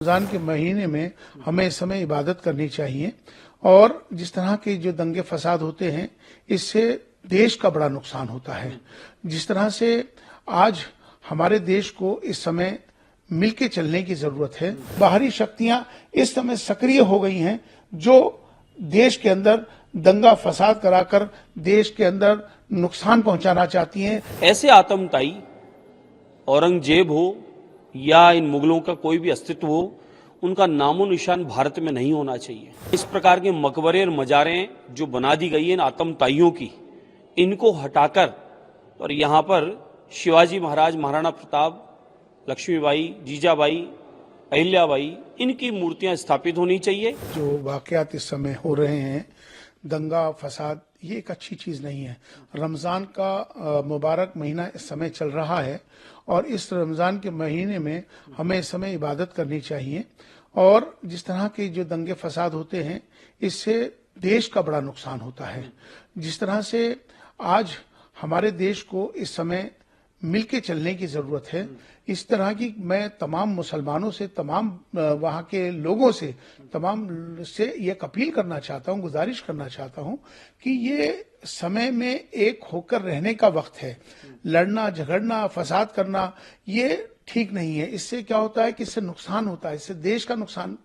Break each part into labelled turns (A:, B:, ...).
A: रमजान के महीने में हमें इस समय इबादत करनी चाहिए और जिस तरह के जो दंगे फसाद होते हैं इससे देश का बड़ा नुकसान होता है। जिस तरह से आज हमारे देश को इस समय मिलके चलने की जरूरत है। बाहरी शक्तियां इस समय सक्रिय हो गई हैं जो देश के अंदर दंगा फसाद कराकर देश के अंदर नुकसान पहुंचाना चाहती हैं।
B: ऐसे आतंकवादी औरंगजेब हो या इन मुगलों का कोई भी अस्तित्व हो, उनका नामो निशान भारत में नहीं होना चाहिए। इस प्रकार के मकबरे और मजारें जो बना दी गई हैं इन आतंकवादियों की, इनको हटाकर और यहाँ पर शिवाजी महाराज, महाराणा प्रताप, लक्ष्मीबाई, जीजाबाई, अहिल्याबाई, इनकी मूर्तियां स्थापित होनी चाहिए।
A: जो वाकयात इस समय हो रहे हैं, दंगा फसाद, ये एक अच्छी चीज नहीं है। रमजान का मुबारक महीना इस समय चल रहा है और इस रमजान के महीने में हमें इस समय इबादत करनी चाहिए और जिस तरह के जो दंगे फसाद होते हैं इससे देश का बड़ा नुकसान होता है। जिस तरह से आज हमारे देश को इस समय मिलके चलने की जरूरत है। इस तरह की मैं तमाम मुसलमानों से, तमाम वहाँ के लोगों से, तमाम से ये अपील करना चाहता हूँ, गुजारिश करना चाहता हूँ कि ये समय में एक होकर रहने का वक्त है। लड़ना, झगड़ना, फसाद करना ये ठीक नहीं है। इससे क्या होता है कि इससे नुकसान होता है, इससे देश का नुकसान,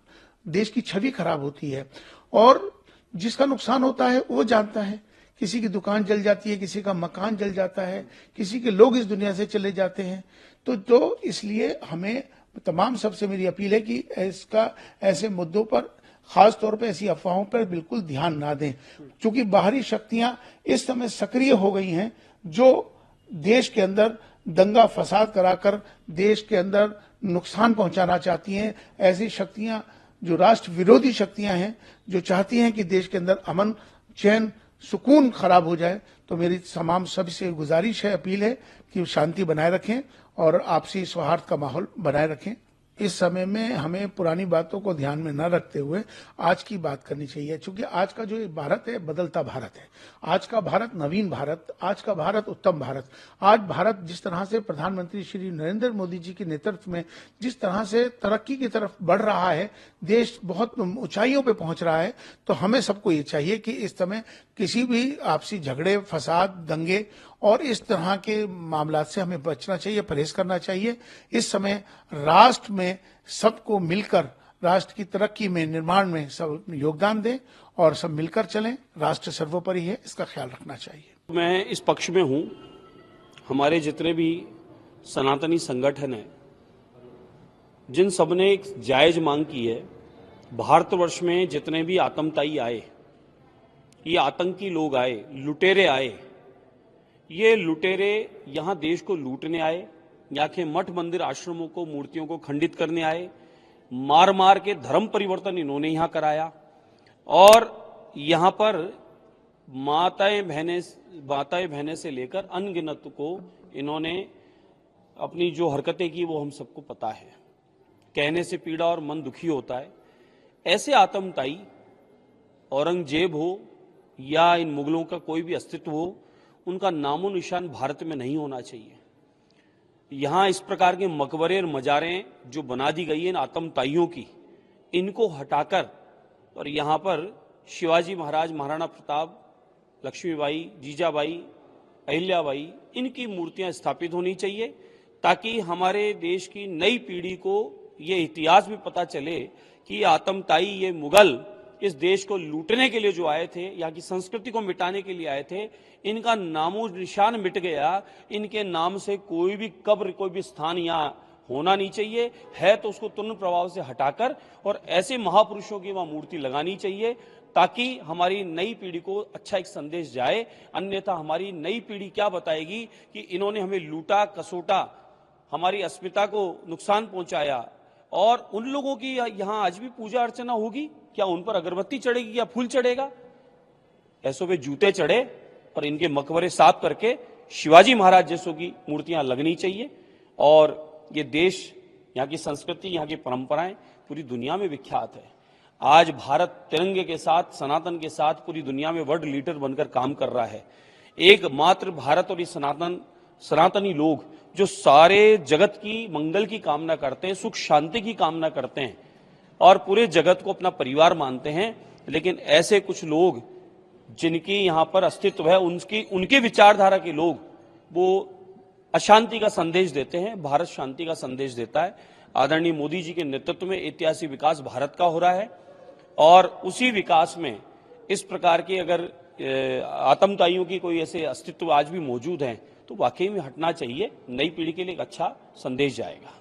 A: देश की छवि खराब होती है और जिसका नुकसान होता है वो जानता है। किसी की दुकान जल जाती है, किसी का मकान जल जाता है, किसी के लोग इस दुनिया से चले जाते हैं। तो इसलिए हमें तमाम सबसे मेरी अपील है कि इसका ऐसे मुद्दों पर, खास तौर पे ऐसी अफवाहों पर बिल्कुल ध्यान ना दें, क्योंकि बाहरी शक्तियां इस समय सक्रिय हो गई हैं जो देश के अंदर दंगा फसाद कराकर देश के अंदर नुकसान पहुंचाना चाहती हैं। ऐसी शक्तियां जो राष्ट्र विरोधी शक्तियां हैं, जो चाहती हैं कि देश के अंदर अमन, चैन, सुकून खराब हो जाए। तो मेरी तमाम सबसे गुजारिश है, अपील है कि शांति बनाए रखें और आपसी सौहार्द का माहौल बनाए रखें। इस समय में हमें पुरानी बातों को ध्यान में न रखते हुए आज की बात करनी चाहिए, क्योंकि आज का जो भारत है बदलता भारत है। आज का भारत नवीन भारत, आज का भारत उत्तम भारत। आज भारत जिस तरह से प्रधानमंत्री श्री नरेंद्र मोदी जी के नेतृत्व में जिस तरह से तरक्की की तरफ बढ़ रहा है, देश बहुत ऊंचाइयों पे पहुंच रहा है, तो हमें सबको ये चाहिए कि इस समय किसी भी आपसी झगड़े, फसाद, दंगे और इस तरह के मामला से हमें बचना चाहिए, परहेज करना चाहिए। इस समय राष्ट्र में सबको मिलकर राष्ट्र की तरक्की में, निर्माण में सब योगदान दें और सब मिलकर चलें। राष्ट्र सर्वोपरि है, इसका ख्याल रखना चाहिए।
B: मैं इस पक्ष में हूं। हमारे जितने भी सनातनी संगठन हैं, जिन सब ने एक जायज मांग की है, भारतवर्ष में जितने भी आतंकवादी आए, ये आतंकी लोग आए, लुटेरे आए, ये लुटेरे यहां देश को लूटने आए, यहाँ के मठ मंदिर आश्रमों को, मूर्तियों को खंडित करने आए, मार मार के धर्म परिवर्तन इन्होंने यहां कराया और यहां पर माताएं बहनें से लेकर अनगिनत को इन्होंने अपनी जो हरकतें की वो हम सबको पता है। कहने से पीड़ा और मन दुखी होता है। ऐसे आतंकवादी औरंगजेब हो या इन मुगलों का कोई भी अस्तित्व हो, उनका नामो निशान भारत में नहीं होना चाहिए। यहाँ इस प्रकार के मकबरे और मजारें जो बना दी गई हैं इन आतंकवादियों की, इनको हटाकर और यहाँ पर शिवाजी महाराज, महाराणा प्रताप, लक्ष्मीबाई, जीजाबाई, अहिल्याबाई, इनकी मूर्तियां स्थापित होनी चाहिए, ताकि हमारे देश की नई पीढ़ी को ये इतिहास भी पता चले कि आतंकवादी, ये मुगल इस देश को लूटने के लिए जो आए थे, यहाँ की संस्कृति को मिटाने के लिए आए थे, इनका नामो निशान मिट गया। इनके नाम से कोई भी कब्र, कोई भी स्थान यहाँ होना नहीं चाहिए। है तो उसको तुरंत प्रभाव से हटाकर और ऐसे महापुरुषों की वहां मूर्ति लगानी चाहिए, ताकि हमारी नई पीढ़ी को अच्छा एक संदेश जाए। अन्यथा हमारी नई पीढ़ी क्या बताएगी कि इन्होंने हमें लूटा, कसोटा, हमारी अस्मिता को नुकसान पहुंचाया। और उन लोगों की यहाँ आज भी पूजा अर्चना होगी क्या? उन पर अगरबत्ती चढ़ेगी या फूल चढ़ेगा? ऐसों पे जूते चढ़े और इनके मकबरे साफ करके शिवाजी महाराज जैसों की मूर्तियां लगनी चाहिए। और ये देश, यहाँ की संस्कृति, यहाँ की परंपराएं पूरी दुनिया में विख्यात है। आज भारत तिरंगे के साथ, सनातन के साथ पूरी दुनिया में वर्ल्ड लीडर बनकर काम कर रहा है। एकमात्र भारत और ये सनातनी लोग जो सारे जगत की मंगल की कामना करते हैं, सुख शांति की कामना करते हैं, और पूरे जगत को अपना परिवार मानते हैं। लेकिन ऐसे कुछ लोग जिनकी यहाँ पर अस्तित्व है, उनके विचारधारा के लोग वो अशांति का संदेश देते हैं। भारत शांति का संदेश देता है। आदरणीय मोदी जी के नेतृत्व में ऐतिहासिक विकास भारत का हो रहा है और उसी विकास में इस प्रकार के अगर आतंकवादियों की कोई ऐसे अस्तित्व आज भी मौजूद हैं तो वाकई में हटना चाहिए। नई पीढ़ी के लिए एक अच्छा संदेश जाएगा।